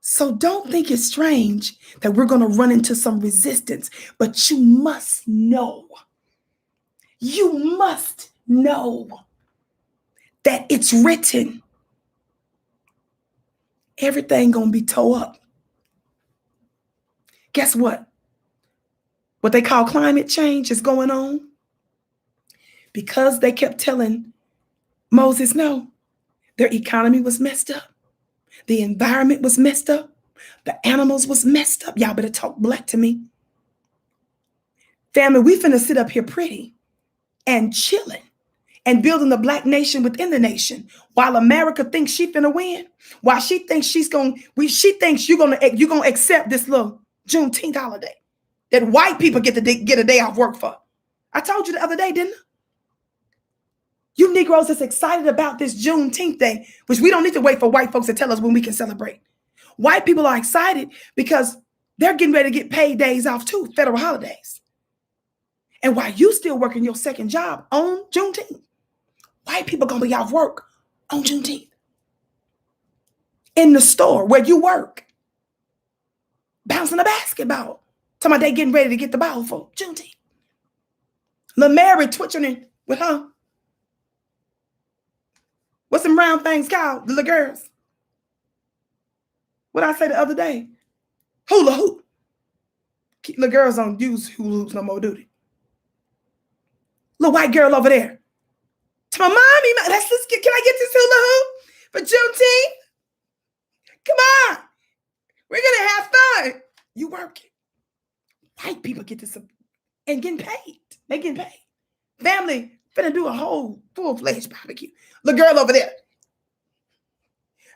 So don't think it's strange that we're going to run into some resistance, but you must know that it's written. Everything going to be tore up. Guess what? What they call climate change is going on because they kept telling Moses no. Their economy was messed up. The environment was messed up. The animals was messed up. Y'all better talk Black to me. Family, we finna sit up here pretty and chilling and building the Black nation within the nation while America thinks she finna win. While she thinks she thinks you're gonna accept this little Juneteenth holiday that white people get a day off work for. I told you the other day, didn't I? You Negroes that's excited about this Juneteenth day, which we don't need to wait for white folks to tell us when we can celebrate. White people are excited because they're getting ready to get paid days off too, federal holidays. And while you still working your second job on Juneteenth, white people gonna be off work on Juneteenth. In the store where you work, bouncing a basketball. Talking about they getting ready to get the ball for Juneteenth. Lil Mary twitching with her. What's them round things called? The little girls. What I say the other day? Hula hoop. The girls don't use hula hoops no more, do they? Little white girl over there. To my mommy, can I get this hula hoop for Juneteenth? Come on. We're going to have fun. You working. White people get this and getting paid. They getting paid. Family finna do a whole full-fledged barbecue. The girl over there.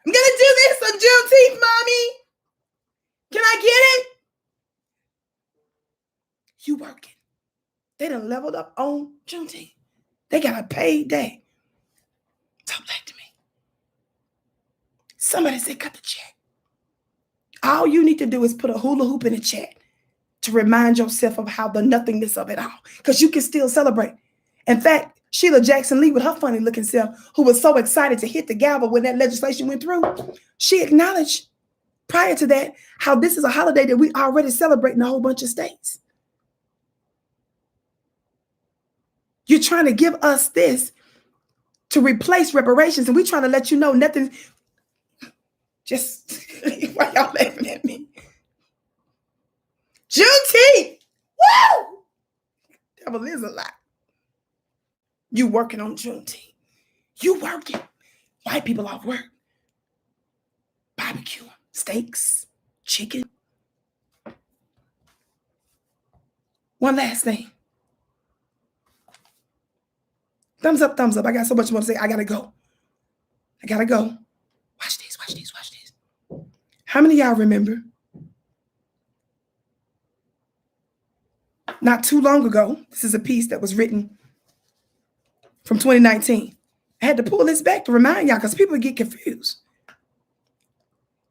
I'm gonna do this on Juneteenth, mommy. Can I get it? You working. They done leveled up on Juneteenth. They got a paid day. Talk back to me. Somebody said cut the check. All you need to do is put a hula hoop in the chat to remind yourself of how the nothingness of it all. Because you can still celebrate. In fact, Sheila Jackson Lee with her funny looking self, who was so excited to hit the gavel when that legislation went through, she acknowledged prior to that how this is a holiday that we already celebrate in a whole bunch of states. You're trying to give us this to replace reparations, and we're trying to let you know nothing. Just why y'all laughing at me? Juneteenth! Woo! Devil is a lie. You working on Juneteenth. You working. White people off work. Barbecue, steaks, chicken. One last thing. Thumbs up, thumbs up. I got so much more to say. I gotta go. Watch this, watch this, watch this. How many of y'all remember? Not too long ago, this is a piece that was written from 2019. I had to pull this back to remind y'all because people get confused.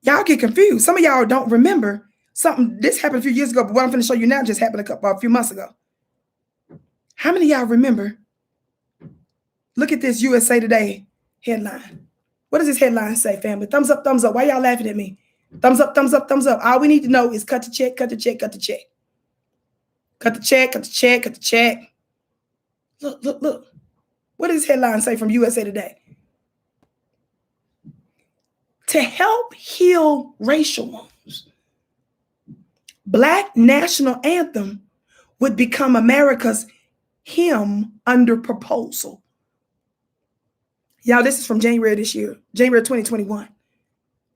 Y'all get confused. Some of y'all don't remember something. This happened a few years ago, but what I'm going to show you now just happened a few months ago. How many of y'all remember? Look at this USA Today headline. What does this headline say, family? Thumbs up, thumbs up. Why y'all laughing at me? Thumbs up, thumbs up, thumbs up. All we need to know is cut the check, cut the check, cut the check. Cut the check, cut the check, cut the check. Look, look, look. What does this headline say from USA Today? To help heal racial wounds, Black national anthem would become America's hymn under proposal. Y'all, this is from January this year, January 2021.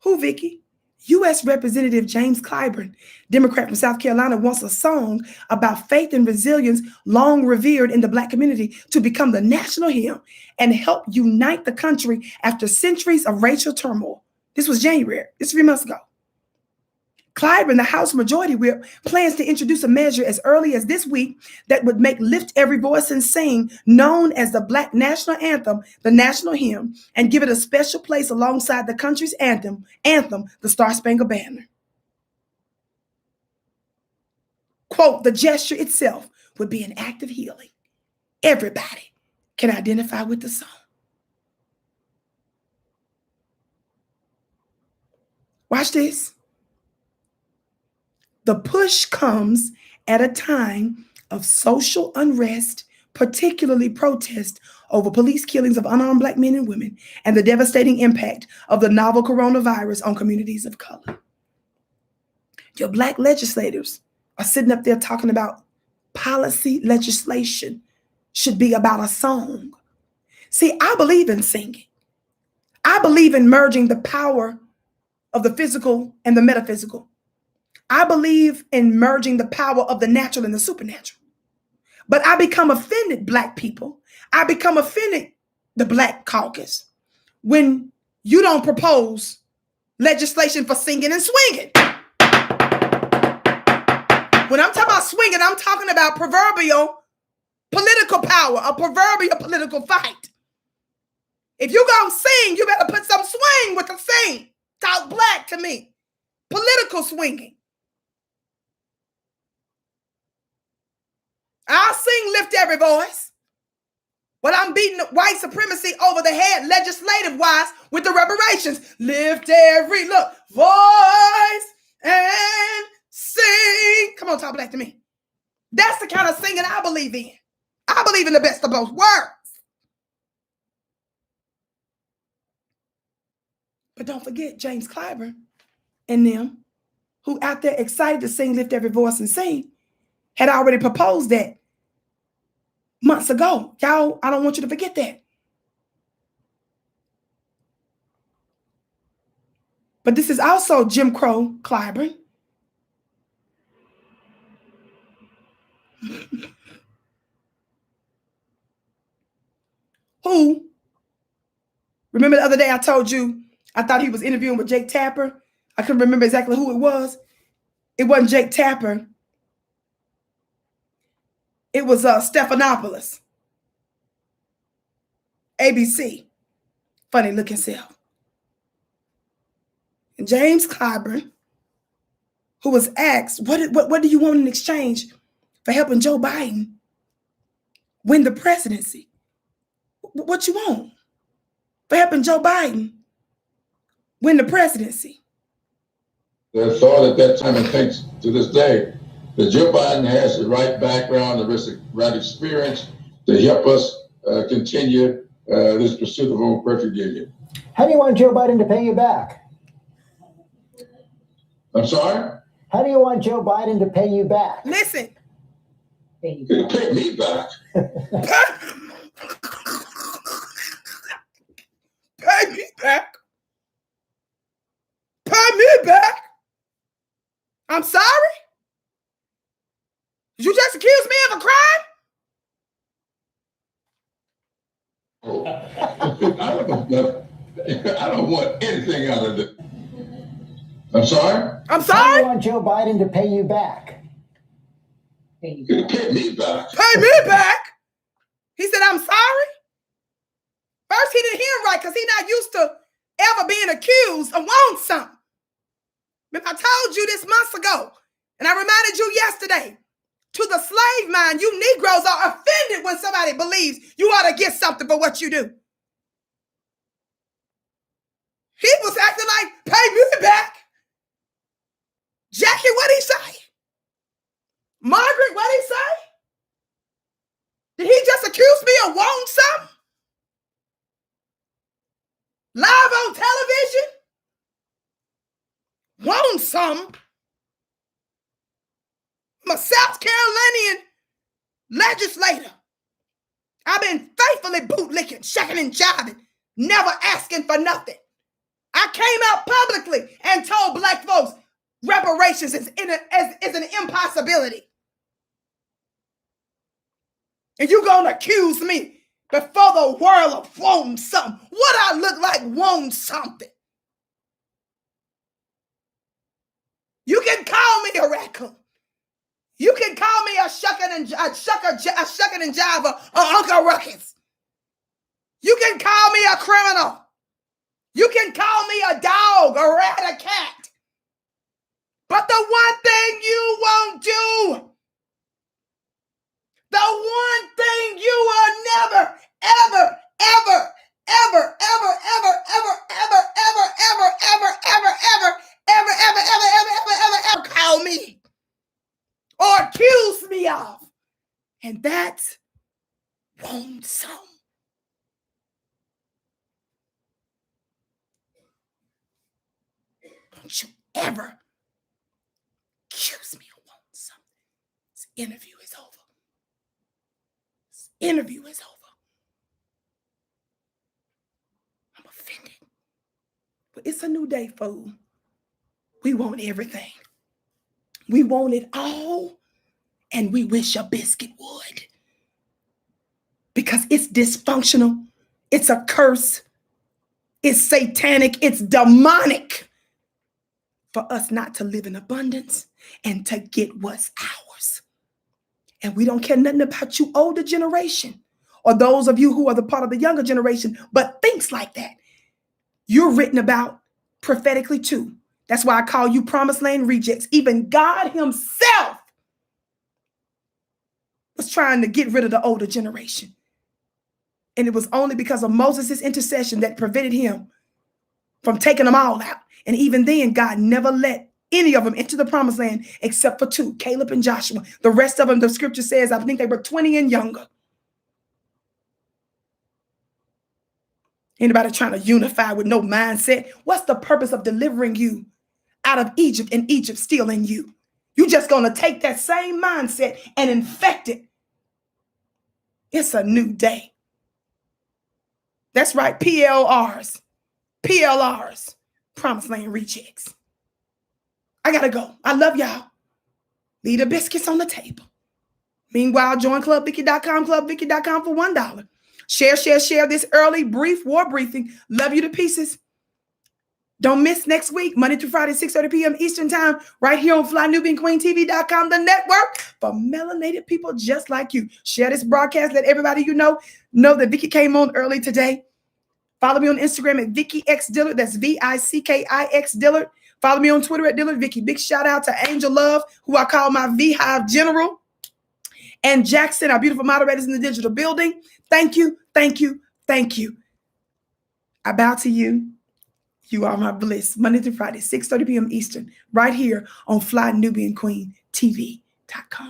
Who, Vicki? U.S. Representative James Clyburn, Democrat from South Carolina, wants a song about faith and resilience long revered in the Black community to become the national hymn and help unite the country after centuries of racial turmoil. This was January. This is 3 months ago. Clyburn, the House Majority Whip, plans to introduce a measure as early as this week that would make Lift Every Voice and Sing known as the Black National Anthem, the national hymn, and give it a special place alongside the country's anthem, the Star-Spangled Banner. Quote, the gesture itself would be an act of healing. Everybody can identify with the song. Watch this. The push comes at a time of social unrest, particularly protest over police killings of unarmed Black men and women and the devastating impact of the novel coronavirus on communities of color. Your Black legislators are sitting up there talking about policy legislation should be about a song. See, I believe in singing. I believe in merging the power of the physical and the metaphysical. I believe in merging the power of the natural and the supernatural. But I become offended, Black people. I become offended, the Black caucus, when you don't propose legislation for singing and swinging. When I'm talking about swinging, I'm talking about proverbial political power, a proverbial political fight. If you gonna sing, you better put some swing with the sing. Talk black to me. Political swinging. I'll sing Lift Every Voice. But I'm beating white supremacy over the head legislative-wise with the reparations. Lift every, voice and sing. Come on, talk black to me. That's the kind of singing I believe in. I believe in the best of both worlds. But don't forget James Clyburn and them, who out there excited to sing Lift Every Voice and Sing, had already proposed that months ago. Y'all, I don't want you to forget that. But this is also Jim Crow Clyburn. Who, remember the other day I told you I thought he was interviewing with Jake Tapper? I couldn't remember exactly who it was. It wasn't Jake Tapper. It was Stephanopoulos. ABC. Funny looking self. And James Clyburn, who was asked, what do you want in exchange for helping Joe Biden win the presidency? What you want for helping Joe Biden win the presidency? The thought at that time, and thinks to this day, that Joe Biden has the right background, the right experience to help us continue this pursuit of a more perfect union. How do you want Joe Biden to pay you back? I'm sorry? How do you want Joe Biden to pay you back? Listen. Pay me back. Pay me back. Pay me back. I'm sorry? Did you just accuse me of a crime? Oh. I don't want anything out of it. I'm sorry? I'm How do sorry? you want Joe Biden to pay you back? Pay me back. Pay me back? He said, I'm sorry? First, he didn't hear right because he's not used to ever being accused of wanting something. Remember, I told you this months ago, and I reminded you yesterday, to the slave mind, you Negroes are offended when somebody believes you ought to get something for what you do. He was acting like, pay me back. Jackie, what'd he say? Margaret, what'd he say? Did he just accuse me of wanting something? Live on television? Want some? I'm a South Carolinian legislator. I've been faithfully bootlicking, shucking and jiving, never asking for nothing. I came out publicly and told black folks reparations is an impossibility. And you're going to accuse me before the world of wanting something. What I look like wanting something? You can call me a raccoon. You can call me a shucking and jiver or Uncle Ruckus. You can call me a criminal. You can call me a dog, a rat, a cat. But the one thing you won't do, the one thing you will never, ever, ever, ever, ever, ever, ever, ever, ever, ever, ever, ever, ever, ever call me or accuse me of. And that's want some. Don't you ever accuse me of wanting something. This interview is over. This interview is over. I'm offended. But it's a new day, fool. We want everything. We want it all, and we wish a biscuit would. Because it's dysfunctional. It's a curse. It's satanic. It's demonic for us not to live in abundance and to get what's ours. And we don't care nothing about you older generation or those of you who are the part of the younger generation, but thinks like that. You're written about prophetically too. That's why I call you promised land rejects. Even God himself was trying to get rid of the older generation. And it was only because of Moses' intercession that prevented him from taking them all out. And even then, God never let any of them into the promised land except for two, Caleb and Joshua. The rest of them, the scripture says, I think they were 20 and younger. Anybody trying to unify with no mindset? What's the purpose of delivering you out of Egypt and Egypt still in you? You're just going to take that same mindset and infect it. It's a new day. That's right. PLRs, promised land rejects. I got to go. I love y'all. Leave the biscuits on the table. Meanwhile, join clubvicky.com, clubvicky.com for $1. Share this early, brief war briefing. Love you to pieces. Don't miss next week, Monday through Friday, 6:30 p.m. Eastern time, right here on FlyNubianQueenTV.com, the network for melanated people just like you. Share this broadcast. Let everybody you know that Vicki came on early today. Follow me on Instagram at Vicki X Dillard. That's VICKIX Dillard. Follow me on Twitter at Dillard Vicki. Big shout out to Angel Love, who I call my V-Hive General, and Jackson, our beautiful moderators in the digital building. Thank you, thank you, thank you. I bow to you. You are my bliss. Monday through Friday, 6:30 p.m. Eastern, right here on FlyNubianQueenTV.com.